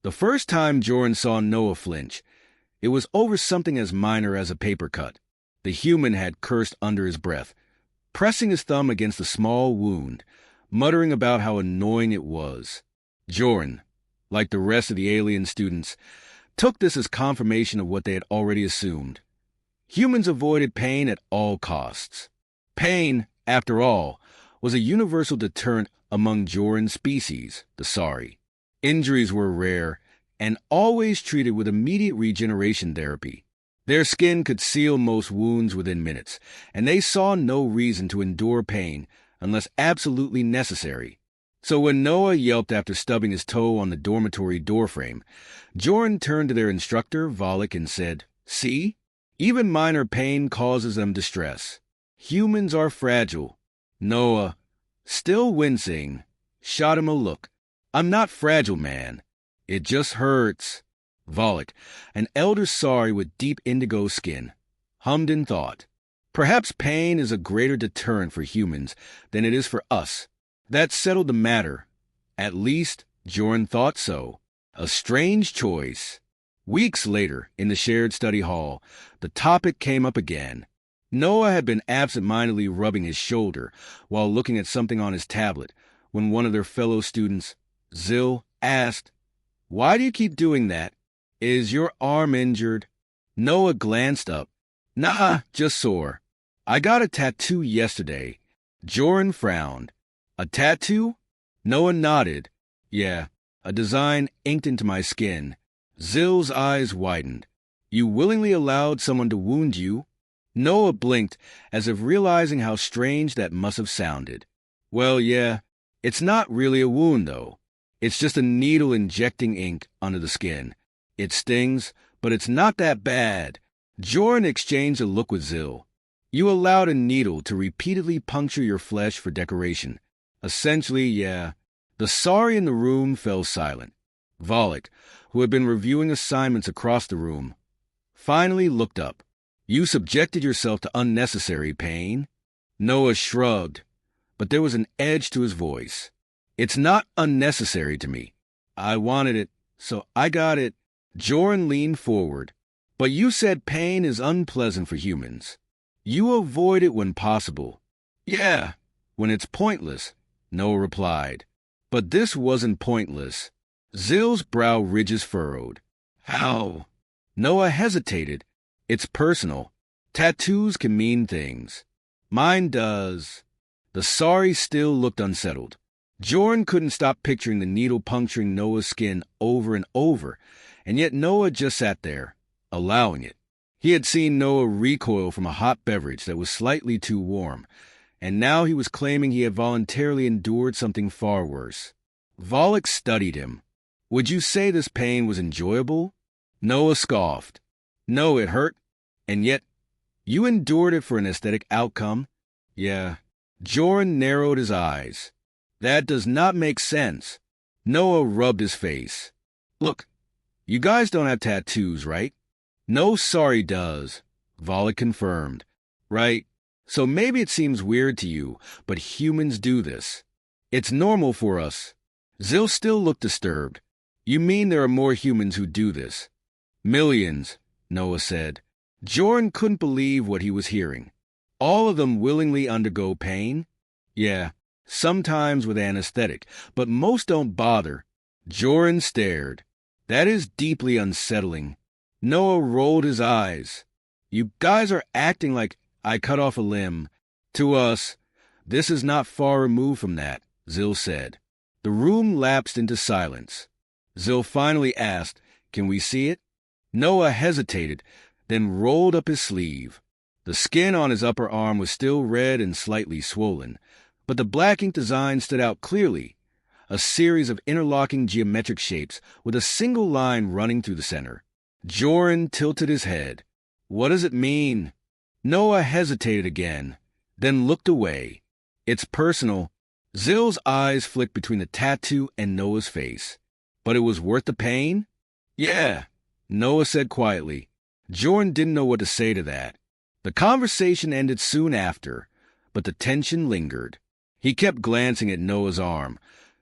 The first time Joran saw Noah flinch, it was over something as minor as a paper cut. The human had cursed under his breath, pressing his thumb against the small wound, muttering about how annoying it was. Joran, like the rest of the alien students, took this as confirmation of what they had already assumed. Humans avoided pain at all costs. Pain, after all, was a universal deterrent among Joran's species, the Sari. Injuries were rare and always treated with immediate regeneration therapy. Their skin could seal most wounds within minutes, and they saw no reason to endure pain unless absolutely necessary. So when Noah yelped after stubbing his toe on the dormitory doorframe, Joran turned to their instructor, Volek, and said, "See? Even minor pain causes them distress. Humans are fragile." Noah, still wincing, shot him a look. "I'm not fragile, man. It just hurts." Volek, an elder Sari with deep indigo skin, hummed in thought. Perhaps pain is a greater deterrent for humans than it is for us. That settled the matter. At least, Joran thought so. A strange choice. Weeks later, in the shared study hall, the topic came up again. Noah had been absent-mindedly rubbing his shoulder while looking at something on his tablet when one of their fellow students, Zil, asked, "Why do you keep doing that? Is your arm injured?" Noah glanced up. "Nah, just sore. I got a tattoo yesterday." Joran frowned. "A tattoo?" Noah nodded. "Yeah, a design inked into my skin." Zil's eyes widened. "You willingly allowed someone to wound you?" Noah blinked, as if realizing how strange that must have sounded. "Well, yeah, it's not really a wound, though. It's just a needle injecting ink under the skin. It stings, but it's not that bad." Joran exchanged a look with Zil. "You allowed a needle to repeatedly puncture your flesh for decoration. Essentially, yeah." The Sari in the room fell silent. Volek, who had been reviewing assignments across the room, finally looked up. "You subjected yourself to unnecessary pain?" Noah shrugged, but there was an edge to his voice. "It's not unnecessary to me. I wanted it, so I got it." Joran leaned forward. "But you said pain is unpleasant for humans. You avoid it when possible." "Yeah, when it's pointless," Noah replied. But this wasn't pointless. Zil's brow ridges furrowed. "How?" Noah hesitated. "It's personal. Tattoos can mean things." "Mine does." The Sari still looked unsettled. Joran couldn't stop picturing the needle puncturing Noah's skin over and over, and yet Noah just sat there, allowing it. He had seen Noah recoil from a hot beverage that was slightly too warm, and now he was claiming he had voluntarily endured something far worse. Volek studied him. "Would you say this pain was enjoyable?" Noah scoffed. "No, it hurt, and yet you endured it for an aesthetic outcome." "Yeah." Joran narrowed his eyes. "That does not make sense." Noah rubbed his face. "Look, you guys don't have tattoos, right?" "No, Sari does," Volek confirmed. "Right. So maybe it seems weird to you, but humans do this. It's normal for us." Zil still looked disturbed. "You mean there are more humans who do this?" "Millions," Noah said. Joran couldn't believe what he was hearing. "All of them willingly undergo pain?" "Yeah, sometimes with anesthetic, but most don't bother." Joran stared. "That is deeply unsettling." Noah rolled his eyes. "You guys are acting like I cut off a limb. To us, this is not far removed from that," Zil said. The room lapsed into silence. Zil finally asked, "Can we see it?" Noah hesitated, then rolled up his sleeve. The skin on his upper arm was still red and slightly swollen, but the black ink design stood out clearly, a series of interlocking geometric shapes with a single line running through the center. Joran tilted his head. "What does it mean?" Noah hesitated again, then looked away. "It's personal." Zil's eyes flicked between the tattoo and Noah's face. "But it was worth the pain?" "Yeah," Noah said quietly. Joran didn't know what to say to that. The conversation ended soon after, but the tension lingered. He kept glancing at Noah's arm,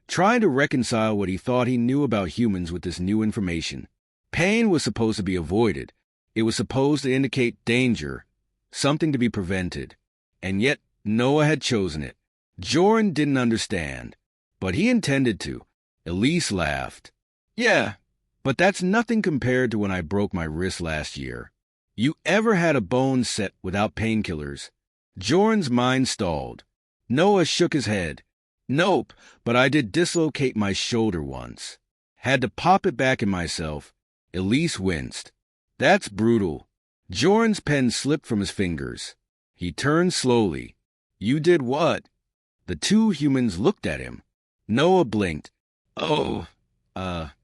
trying to reconcile what he thought he knew about humans with this new information. Pain was supposed to be avoided. It was supposed to indicate danger, something to be prevented. And yet, Noah had chosen it. Joran didn't understand, but he intended to. Elise laughed. Yeah, but that's nothing compared to when I broke my wrist last year. You ever had a bone set without painkillers? Joran's mind stalled. Noah shook his head. Nope, but I did dislocate my shoulder once. Had to pop it back in myself. Elise winced. That's brutal. Joran's pen slipped from his fingers. He turned slowly. You did what? The two humans looked at him. Noah blinked. Oh,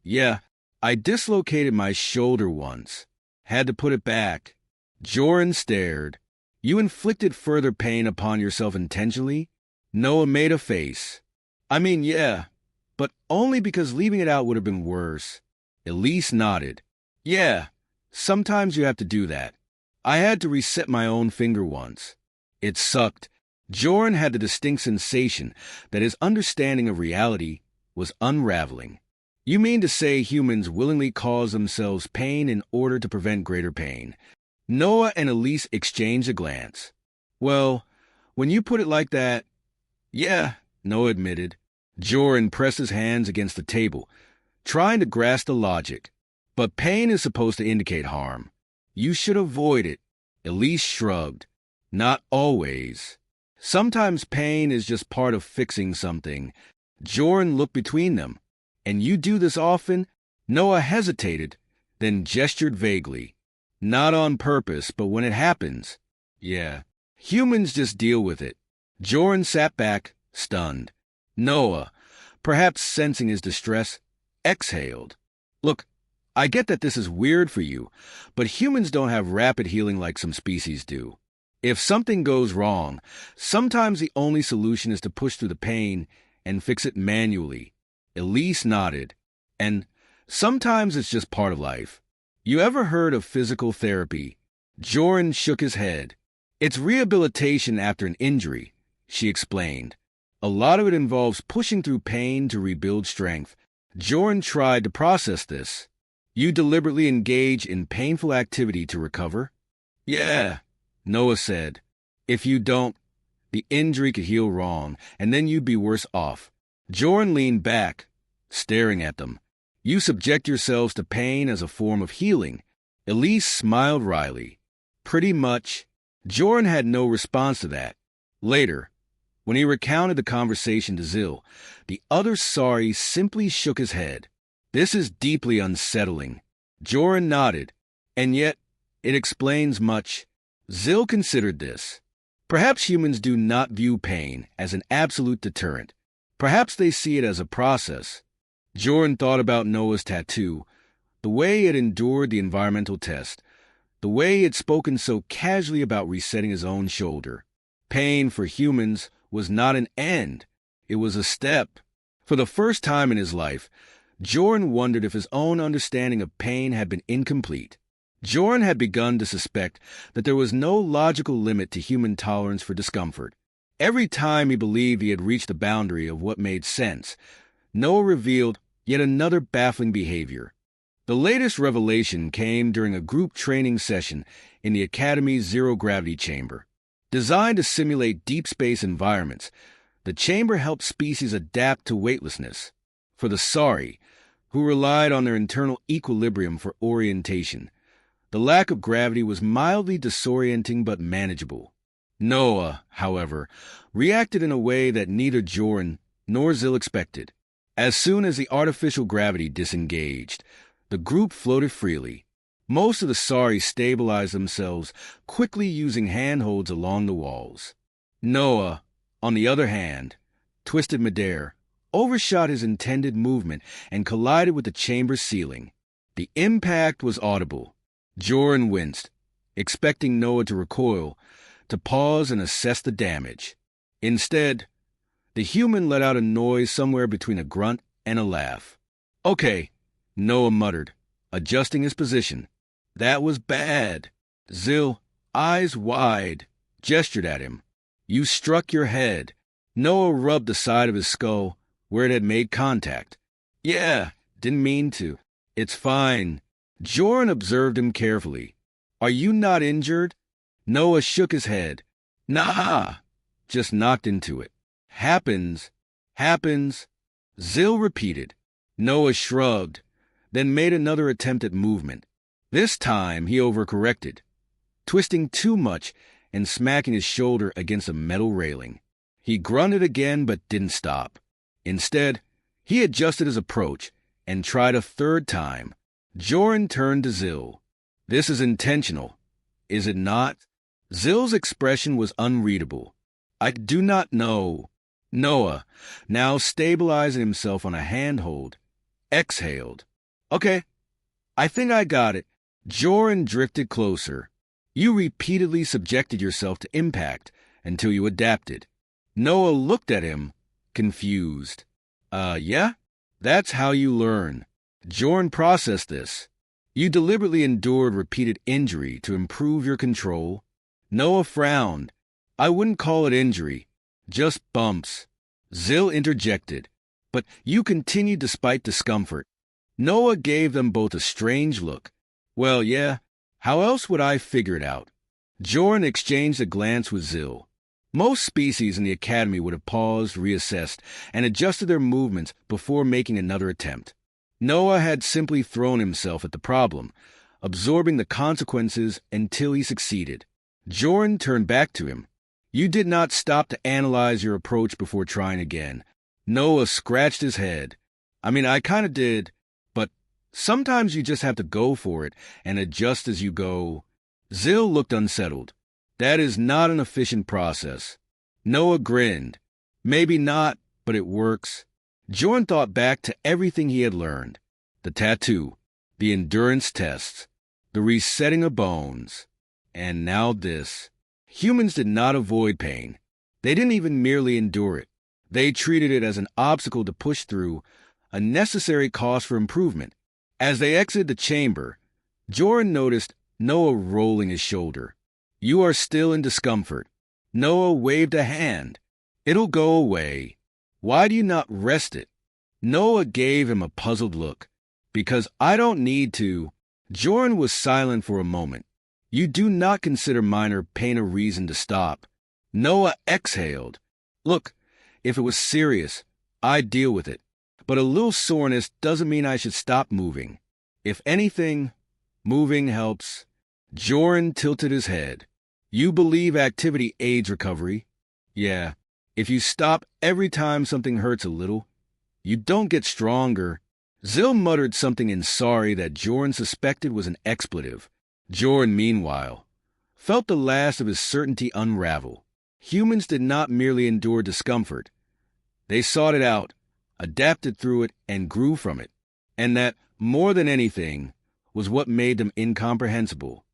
yeah. I dislocated my shoulder once. Had to put it back. Joran stared. You inflicted further pain upon yourself intentionally? Noah made a face. I mean, yeah, but only because leaving it out would have been worse. Elise nodded. Yeah, sometimes you have to do that. I had to reset my own finger once. It sucked. Joran had the distinct sensation that his understanding of reality was unraveling. You mean to say humans willingly cause themselves pain in order to prevent greater pain? Noah and Elise exchanged a glance. Well, when you put it like that, yeah, Noah admitted. Joran pressed his hands against the table, trying to grasp the logic. But pain is supposed to indicate harm. You should avoid it. Elise shrugged. Not always. Sometimes pain is just part of fixing something. Joran looked between them. And you do this often? Noah hesitated, then gestured vaguely. Not on purpose, but when it happens. Yeah. Humans just deal with it. Joran sat back, stunned. Noah, perhaps sensing his distress, exhaled. Look, I get that this is weird for you, but humans don't have rapid healing like some species do. If something goes wrong, sometimes the only solution is to push through the pain and fix it manually. Elise nodded. And sometimes it's just part of life. You ever heard of physical therapy? Joran shook his head. It's rehabilitation after an injury, she explained. A lot of it involves pushing through pain to rebuild strength. Joran tried to process this. You deliberately engage in painful activity to recover? Yeah, Noah said. If you don't, the injury could heal wrong, and then you'd be worse off. Joran leaned back, staring at them. You subject yourselves to pain as a form of healing. Elise smiled wryly. Pretty much. Joran had no response to that. Later, when he recounted the conversation to Zil, the other Sari simply shook his head. This is deeply unsettling. Joran nodded, and yet it explains much. Zil considered this. Perhaps humans do not view pain as an absolute deterrent. Perhaps they see it as a process. Joran thought about Noah's tattoo, the way it endured the environmental test, the way it spoken so casually about resetting his own shoulder. Pain for humans was not an end. It was a step. For the first time in his life, Joran wondered if his own understanding of pain had been incomplete. Joran had begun to suspect that there was no logical limit to human tolerance for discomfort. Every time he believed he had reached the boundary of what made sense, Noah revealed yet another baffling behavior. The latest revelation came during a group training session in the Academy's zero-gravity chamber. Designed to simulate deep space environments, the chamber helped species adapt to weightlessness. For the Sari, who relied on their internal equilibrium for orientation, the lack of gravity was mildly disorienting but manageable. Noah, however, reacted in a way that neither Joran nor Zil expected. As soon as the artificial gravity disengaged, the group floated freely. Most of the Sari stabilized themselves, quickly using handholds along the walls. Noah, on the other hand, twisted midair, overshot his intended movement and collided with the chamber's ceiling. The impact was audible. Joran winced, expecting Noah to recoil, to pause and assess the damage. Instead, the human let out a noise somewhere between a grunt and a laugh. Okay, Noah muttered, adjusting his position. That was bad. Zil, eyes wide, gestured at him. You struck your head. Noah rubbed the side of his skull, where it had made contact. Yeah, didn't mean to. It's fine. Joran observed him carefully. Are you not injured? Noah shook his head. Nah, just knocked into it. Happens. Zill repeated. Noah shrugged, then made another attempt at movement. This time he overcorrected, twisting too much and smacking his shoulder against a metal railing. He grunted again but didn't stop. Instead, he adjusted his approach and tried a third time. Joran turned to Zill. This is intentional, is it not? Zill's expression was unreadable. I do not know. Noah, now stabilizing himself on a handhold, exhaled. Okay, I think I got it. Joran drifted closer. You repeatedly subjected yourself to impact until you adapted. Noah looked at him, confused. Yeah? That's how you learn. Joran processed this. You deliberately endured repeated injury to improve your control. Noah frowned. I wouldn't call it injury, just bumps. Zill interjected. But you continued despite discomfort. Noah gave them both a strange look. Well, yeah, how else would I figure it out? Joran exchanged a glance with Zill. Most species in the academy would have paused, reassessed, and adjusted their movements before making another attempt. Noah had simply thrown himself at the problem, absorbing the consequences until he succeeded. Joran turned back to him. You did not stop to analyze your approach before trying again. Noah scratched his head. I kind of did, but sometimes you just have to go for it and adjust as you go. Zill looked unsettled. That is not an efficient process. Noah grinned. Maybe not, but it works. Joran thought back to everything he had learned. The tattoo, the endurance tests, the resetting of bones, and now this. Humans did not avoid pain. They didn't even merely endure it. They treated it as an obstacle to push through, a necessary cause for improvement. As they exited the chamber, Joran noticed Noah rolling his shoulder. You are still in discomfort. Noah waved a hand. It'll go away. Why do you not rest it? Noah gave him a puzzled look. Because I don't need to. Joran was silent for a moment. You do not consider minor pain a reason to stop. Noah exhaled. Look, if it was serious, I'd deal with it. But a little soreness doesn't mean I should stop moving. If anything, moving helps. Joran tilted his head. You believe activity aids recovery? Yeah. If you stop every time something hurts a little, you don't get stronger. Zill muttered something in sorry that Joran suspected was an expletive. Joran, meanwhile, felt the last of his certainty unravel. Humans did not merely endure discomfort. They sought it out, adapted through it, and grew from it. And that, more than anything, was what made them incomprehensible.